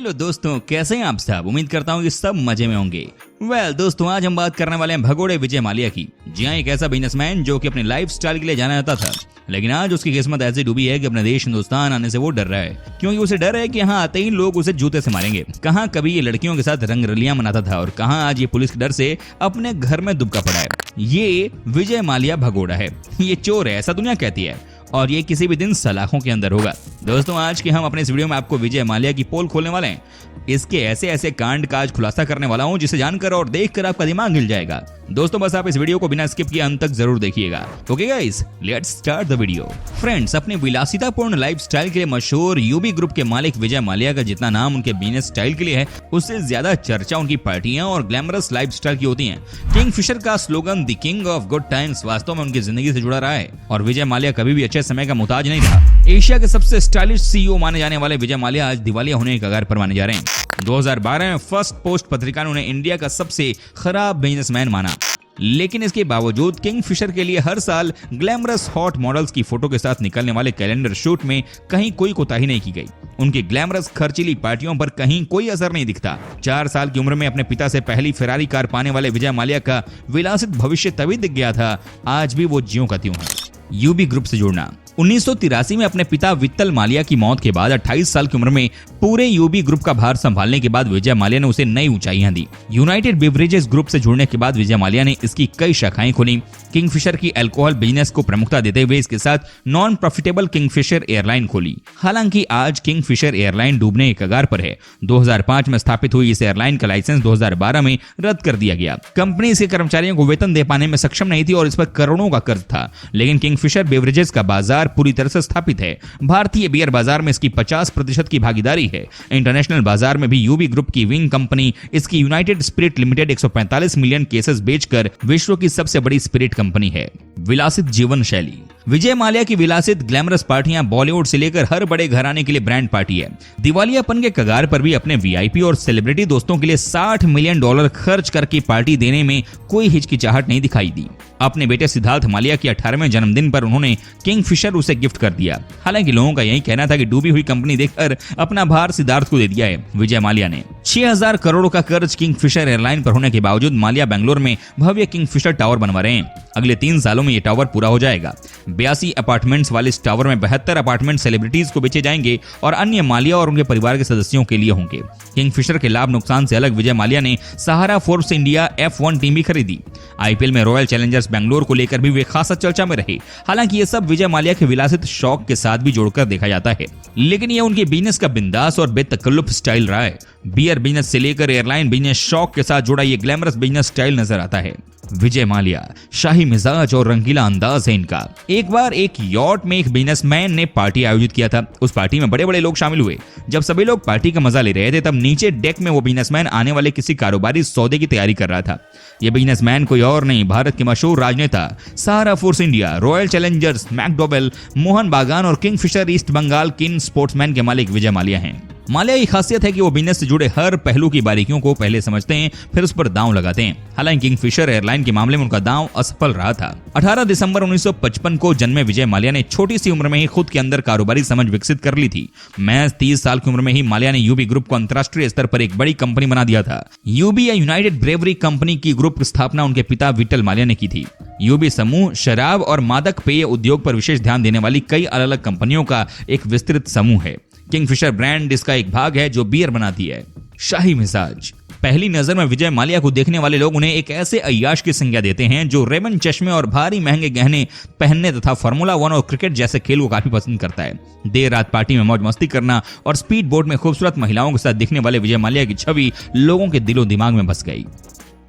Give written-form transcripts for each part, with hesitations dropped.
Hello दोस्तों, कैसे हैं आप सब। उम्मीद करता हूँ कि सब मजे में होंगे। दोस्तों, आज हम बात करने वाले हैं भगोड़े विजय माल्या की। जी हाँ, एक ऐसा बिजनेसमैन जो कि अपने लाइफस्टाइल के लिए जाना जाता था, लेकिन आज उसकी किस्मत ऐसी डूबी है कि अपने देश हिंदुस्तान आने से वो डर रहा है, क्योंकि उसे डर है कि यहाँ आते ही लोग उसे जूते से मारेंगे। कहाँ कभी ये लड़कियों के साथ रंगरलियां मनाता था और कहाँ आज ये पुलिस के डर से अपने घर में दुबका पड़ा है। ये विजय माल्या भगोड़ा है, ये चोर है, ऐसा दुनिया कहती है, और ये किसी भी दिन सलाखों के अंदर होगा। दोस्तों, आज के हम अपने इस वीडियो में आपको विजय माल्या की पोल खोलने वाले हैं। इसके ऐसे ऐसे कांड का आज खुलासा करने वाला हूं जिसे जानकर और देखकर आपका दिमाग हिल जाएगा। दोस्तों, बस आप इस वीडियो को बिना स्किप किए अंत तक जरूर देखिएगा। Okay guys, let's start the video. Friends, अपने विलासितापूर्ण लाइफस्टाइल के लिए मशहूर यूबी ग्रुप के मालिक विजय माल्या का जितना नाम उनके बिजनेस स्टाइल के लिए है, उससे ज्यादा चर्चा उनकी पार्टियां और ग्लैमरस लाइफस्टाइल की होती है। किंगफिशर का slogan the king of good times वास्तव में उनकी जिंदगी से जुड़ा रहा है और विजय माल्या कभी भी अच्छे समय का मुहताज नहीं रहा। एशिया के सबसे स्टाइलिश सीईओ माने जाने वाले विजय माल्या आज दिवालिया होने के कगार पर माने जा रहे हैं। 2012 में फर्स्ट पोस्ट पत्रिका ने उन्हें इंडिया का सबसे खराब बिजनेसमैन माना, लेकिन इसके बावजूद किंगफिशर के लिए हर साल ग्लैमरस हॉट मॉडल्स की फोटो के साथ निकलने वाले कैलेंडर शूट में कहीं कोई कोताही नहीं की गई। उनकी ग्लैमरस खर्चीली पार्टियों पर कहीं कोई असर नहीं दिखता। 4 साल की उम्र में अपने पिता से पहली फेरारी कार पाने वाले विजय माल्या का विलासित भविष्य तभी दिख गया था, आज भी वो ज्यों का त्यों है। यूबी ग्रुप से जुड़ना। 1983 में अपने पिता वित्तल माल्या की मौत के बाद 28 साल की उम्र में पूरे यूबी ग्रुप का भार संभालने के बाद विजय माल्या ने उसे नई ऊंचाइयां दी। यूनाइटेड बेवरेजेस ग्रुप से जुड़ने के बाद विजय माल्या ने इसकी कई शाखाएं खोली। किंगफिशर की अल्कोहल बिजनेस को प्रमुखता देते हुए इसके साथ नॉन प्रॉफिटेबल किंगफिशर एयरलाइन खोली। हालांकि आज किंगफिशर एयरलाइन डूबने के कगार पर है। 2005 में स्थापित हुई इस एयरलाइन का लाइसेंस 2012 में रद्द कर दिया गया। कंपनी इसके कर्मचारियों को वेतन दे पाने में सक्षम नहीं थी और इस पर करोड़ों का कर्ज था, लेकिन किंगफिशर बेवरेजेस का बाजार पूरी तरह से स्थापित है। भारतीय बियर बाजार में इसकी 50% की भागीदारी है। इंटरनेशनल बाजार में भी यूबी ग्रुप की विंग कंपनी इसकी United spirit limited 145 million cases बेचकर विश्व की सबसे बड़ी स्पिरिट कंपनी है। विलासित जीवन शैली। विजय माल्या की विलासित ग्लैमरस पार्टियां बॉलीवुड से लेकर हर बड़े घराने के लिए ब्रांड पार्टी है। दिवालियापन के कगार पर भी अपने वीआईपी और सेलिब्रिटी दोस्तों के लिए $60 मिलियन खर्च करके पार्टी देने में कोई हिचकिचाहट नहीं दिखाई दी। अपने बेटे सिद्धार्थ माल्या की 18वें जन्मदिन पर उन्होंने किंगफिशर उसे गिफ्ट कर दिया। हालांकि लोगों का यही कहना था कि डूबी हुई कंपनी देखकर अपना भार सिद्धार्थ को दे दिया है विजय माल्या ने। 6000 करोड़ का कर्ज किंगफिशर एयरलाइन पर होने के बावजूद माल्या बेंगलोर में भव्य किंगफिशर टावर बनवा रहे हैं। अगले 3 सालों में ये टावर पूरा हो जाएगा। 82 अपार्टमेंट्स वाले इस टावर में 72 अपार्टमेंट सेलिब्रिटीज को बेचे जाएंगे और अन्य माल्या और उनके परिवार के सदस्यों के लिए होंगे। किंगफिशर के लाभ नुकसान से अलग विजय माल्या ने सहारा फोर्ब्स इंडिया F1 टीम भी खरीदी। आईपीएल में रॉयल चैलेंजर्स बेंगलोर को लेकर भी वे खासा चर्चा में रहे। हालांकि ये सब विजय माल्या के विलासित शौक के साथ भी जोड़कर देखा जाता है, लेकिन ये उनके बिजनेस का बिंदास और बेतकल्लुफ स्टाइल रहा है। बियर बिजनेस से लेकर एयरलाइन बिजनेस शौक के साथ जुड़ा ये ग्लैमरस बिजनेस स्टाइल नजर आता है। विजय माल्या, शाही मिजाज और रंगीला अंदाज है इनका। एक बार एक यॉट में एक बिजनेसमैन ने पार्टी आयोजित किया था। उस पार्टी में बड़े बड़े लोग शामिल हुए। जब सभी लोग पार्टी का मजा ले रहे थे, तब नीचे डेक में वो बिजनेसमैन आने वाले किसी कारोबारी सौदे की तैयारी कर रहा था। ये बिजनेसमैन कोई और नहीं, भारत के मशहूर राजनेता Sahara Force India, Royal Challengers, McDowell's, Mohan Bagan और किंगफिशर ईस्ट बंगाल किन स्पोर्ट्समैन के मालिक विजय माल्या हैं। माल्या की खासियत है कि वो बिजनेस से जुड़े हर पहलू की बारीकियों को पहले समझते हैं, फिर उस पर दांव लगाते हैं। हालांकि किंगफिशर एयरलाइन के मामले में उनका दांव असफल रहा था। 18 दिसंबर 1955 को जन्मे विजय माल्या ने छोटी सी उम्र में ही खुद के अंदर कारोबारी समझ विकसित कर ली थी। महज 30 साल की उम्र में ही माल्या ने यूबी ग्रुप को अंतर्राष्ट्रीय स्तर पर एक बड़ी कंपनी बना दिया था। यूबी या यूनाइटेड ब्रेवरी कंपनी की ग्रुप स्थापना उनके पिता विट्ठल माल्या ने की थी। यूबी समूह शराब और मादक पेय उद्योग पर विशेष ध्यान देने वाली कई अलग अलग कंपनियों का एक विस्तृत समूह है। किंगफिशर ब्रांड इसका एक भाग है जो बियर बनाती है। शाही मिजाज। पहली नजर में विजय माल्या को देखने वाले लोग उन्हें एक ऐसे अय्याश की संज्ञा देते हैं जो रेमंड चश्मे और भारी महंगे गहने पहनने तथा फार्मूला 1 और क्रिकेट जैसे खेल को काफी पसंद करता है। देर रात पार्टी में मौज मस्ती करना और स्पीड बोट में खूबसूरत महिलाओं के साथ दिखने वाले विजय माल्या की छवि लोगों के दिलो दिमाग में बस गई।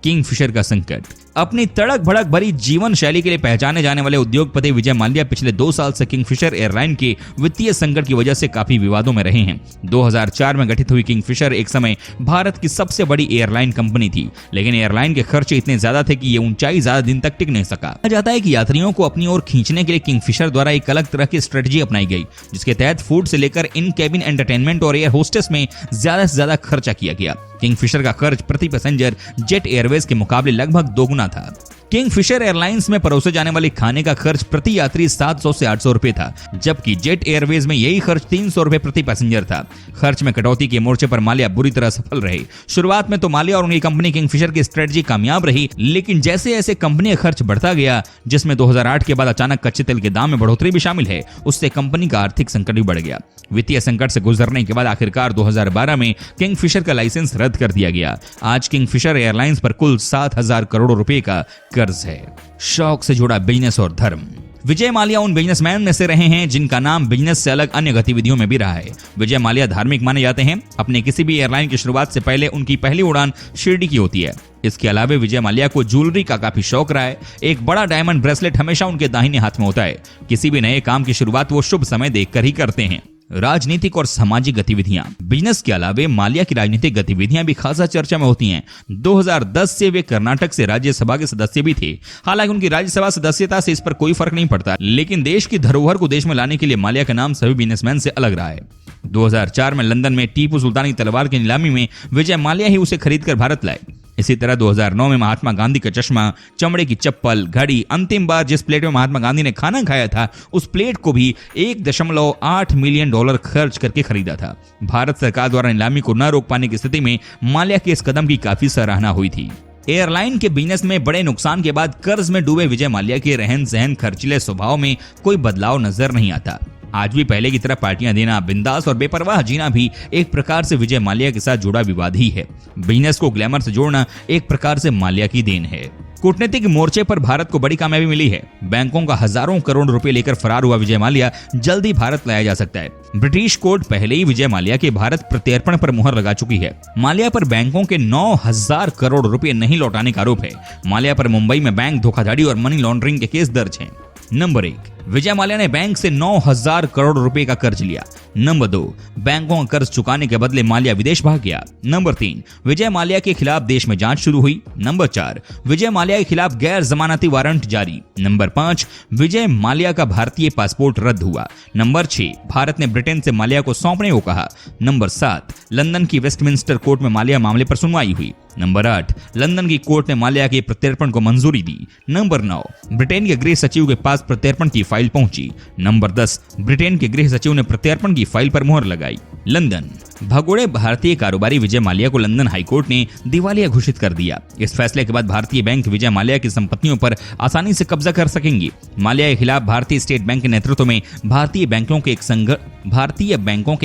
किंगफिशर का संकट। अपनी तड़क भड़क भरी जीवन शैली के लिए पहचाने जाने वाले उद्योगपति विजय माल्या पिछले 2 साल से किंगफिशर एयरलाइन के वित्तीय संकट की वजह से काफी विवादों में रहे हैं। 2004 में गठित हुई किंगफिशर एक समय भारत की सबसे बड़ी एयरलाइन कंपनी थी, लेकिन एयरलाइन के खर्चे इतने ज्यादा थे कि ये ऊंचाई ज्यादा दिन तक टिक नहीं सका। कहा जाता है कि यात्रियों को अपनी ओर खींचने के लिए किंगफिशर द्वारा एक अलग तरह की स्ट्रेटजी अपनाई गई, जिसके तहत फूड से लेकर इन केबिन एंटरटेनमेंट और एयर होस्टेस में ज्यादा से ज्यादा खर्चा किया गया। किंगफिशर का खर्च प्रति पैसेंजर जेट एयरवेज के मुकाबले लगभग दोगुना था। किंगफिशर एयरलाइंस में परोसे जाने वाले खाने का खर्च प्रति यात्री 700 से 800 रुपए था, जबकि जेट एयरवेज में यही खर्च 300 रुपए प्रति पैसेंजर था। खर्च में कटौती के मोर्चे पर माल्या बुरी तरह सफल रहे। शुरुआत में तो माल्या और उनकी कंपनी किंगफिशर की स्ट्रेटजी कामयाब रही, लेकिन जैसे जैसे कंपनी का खर्च बढ़ता गया, जिसमें 2008 के बाद अचानक कच्चे तेल के दाम में बढ़ोतरी भी शामिल है, उससे कंपनी का आर्थिक संकट भी बढ़ गया। वित्तीय संकट से गुजरने के बाद आखिरकार 2012 में किंगफिशर का लाइसेंस रद्द कर दिया गया। आज किंगफिशर एयरलाइंस पर कुल 7,000 करोड़ रुपए का कर्ज है। शौक से जुड़ा बिजनेस और धर्म। विजय माल्या उन बिजनेसमैन में से रहे हैं जिनका नाम बिजनेस से अलग अन्य गतिविधियों में भी रहा है। विजय माल्या धार्मिक माने जाते हैं। अपने किसी भी एयरलाइन की शुरुआत से पहले उनकी पहली उड़ान शिरडी की होती है। इसके अलावा विजय माल्या को ज्वेलरी का काफी शौक रहा है। एक बड़ा डायमंड ब्रेसलेट हमेशा उनके दाहिने हाथ में होता है। किसी भी नए काम की शुरुआत वो शुभ समय देखकर ही करते हैं। राजनीतिक और सामाजिक गतिविधियां। बिजनेस के अलावे माल्या की राजनीतिक गतिविधियां भी खासा चर्चा में होती हैं। 2010 से वे कर्नाटक से राज्यसभा के सदस्य भी थे। हालांकि उनकी राज्यसभा सदस्यता से इस पर कोई फर्क नहीं पड़ता, लेकिन देश की धरोहर को देश में लाने के लिए माल्या का नाम सभी बिजनेसमैन से अलग रहा है। 2004 में लंदन में टीपू सुल्तान की तलवार की नीलामी में विजय माल्या ही उसे खरीदकर भारत लाए। इसी तरह 2009 में महात्मा गांधी का चश्मा, चमड़े की चप्पल, घड़ी, अंतिम बार जिस प्लेट में महात्मा गांधी ने खाना खाया था, उस प्लेट को भी $1.8 मिलियन खर्च करके खरीदा था। भारत सरकार द्वारा नीलामी को न रोक पाने की स्थिति में माल्या के इस कदम की काफी सराहना हुई थी। एयरलाइन के बिजनेस में बड़े नुकसान के बाद कर्ज में डूबे विजय माल्या के रहन सहन, खर्चीले स्वभाव में कोई बदलाव नजर नहीं आता। आज भी पहले की तरह पार्टियां देना, बिंदास और बेपरवाह जीना भी एक प्रकार से विजय माल्या के साथ जुड़ा विवाद ही है। बिजनेस को ग्लैमर से जोड़ना एक प्रकार से माल्या की देन है। कूटनीतिक मोर्चे पर भारत को बड़ी कामयाबी मिली है। बैंकों का हजारों करोड़ रुपए लेकर फरार हुआ विजय माल्या जल्द ही भारत लाया जा सकता है। ब्रिटिश कोर्ट पहले ही विजय माल्या के भारत प्रत्यर्पण पर मुहर लगा चुकी है। माल्या पर बैंकों के 9,000 करोड़ रुपए नहीं लौटाने का आरोप है। माल्या पर मुंबई में बैंक धोखाधड़ी और मनी लॉन्ड्रिंग के केस दर्ज हैं। नंबर 1, विजय माल्या ने बैंक से 9,000 करोड़ रुपए का कर्ज लिया। नंबर 2, बैंकों का कर्ज चुकाने के बदले माल्या विदेश भाग गया। नंबर 3, विजय माल्या के खिलाफ देश में जांच शुरू हुई। नंबर 4, विजय माल्या के खिलाफ गैर जमानती वारंट जारी। नंबर 5, विजय माल्या का भारतीय पासपोर्ट रद्द हुआ। नंबर 6, भारत ने ब्रिटेन से माल्या को सौंपने को कहा। नंबर 7, लंदन की वेस्टमिंस्टर कोर्ट में माल्या मामले पर सुनवाई हुई। नंबर 8, लंदन की कोर्ट ने माल्या के प्रत्यर्पण को मंजूरी दी। नंबर 9, ब्रिटेन के गृह सचिव के पास प्रत्यर्पण की फाइल पहुंची। नंबर 10, ब्रिटेन के गृह सचिव ने प्रत्यर्पण की फाइल पर मुहर लगाई। लंदन। भगोड़े भारतीय कारोबारी विजय माल्या को लंदन हाईकोर्ट ने दिवालिया घोषित कर दिया। इस फैसले के बाद भारतीय बैंक विजय माल्या की संपत्तियों पर आसानी से कब्जा कर सकेंगे। माल्या के खिलाफ भारतीय स्टेट बैंक के नेतृत्व में भारतीय बैंकों के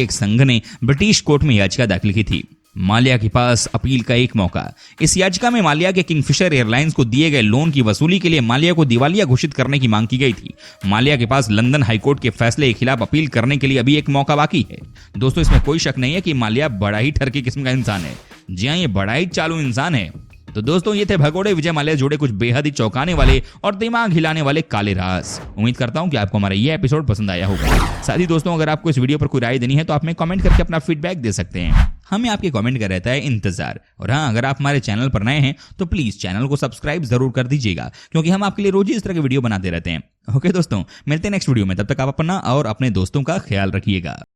एक संघ ने ब्रिटिश कोर्ट में याचिका दाखिल की थी। माल्या के पास अपील का एक मौका। इस याचिका में माल्या के किंगफिशर एयरलाइंस को दिए गए लोन की वसूली के लिए माल्या को दिवालिया घोषित करने की मांग की गई थी। माल्या के पास लंदन हाईकोर्ट के फैसले के खिलाफ अपील करने के लिए अभी एक मौका बाकी है। दोस्तों, इसमें कोई शक नहीं है कि माल्या बड़ा ही ठरकी किस्म का इंसान है। जी हाँ, ये बड़ा ही चालू इंसान है। तो दोस्तों, ये थे भगोड़े विजय माल्या जुड़े कुछ बेहद ही चौंकाने वाले और दिमाग हिलाने वाले काले राज। उम्मीद करता हूं कि आपको हमारा ये एपिसोड पसंद आया होगा। साथ ही दोस्तों, अगर आपको इस वीडियो पर कोई राय देनी है तो आप हमें कमेंट करके अपना फीडबैक दे सकते हैं। हमें आपके कमेंट का रहता है इंतजार। और हाँ, अगर आप हमारे चैनल पर नए हैं तो प्लीज चैनल को सब्सक्राइब जरूर कर दीजिएगा, क्योंकि हम आपके लिए रोज ही इस तरह के वीडियो बनाते रहते हैं। ओके दोस्तों, मिलते हैं नेक्स्ट वीडियो में। तब तक आप अपना और अपने दोस्तों का ख्याल रखिएगा।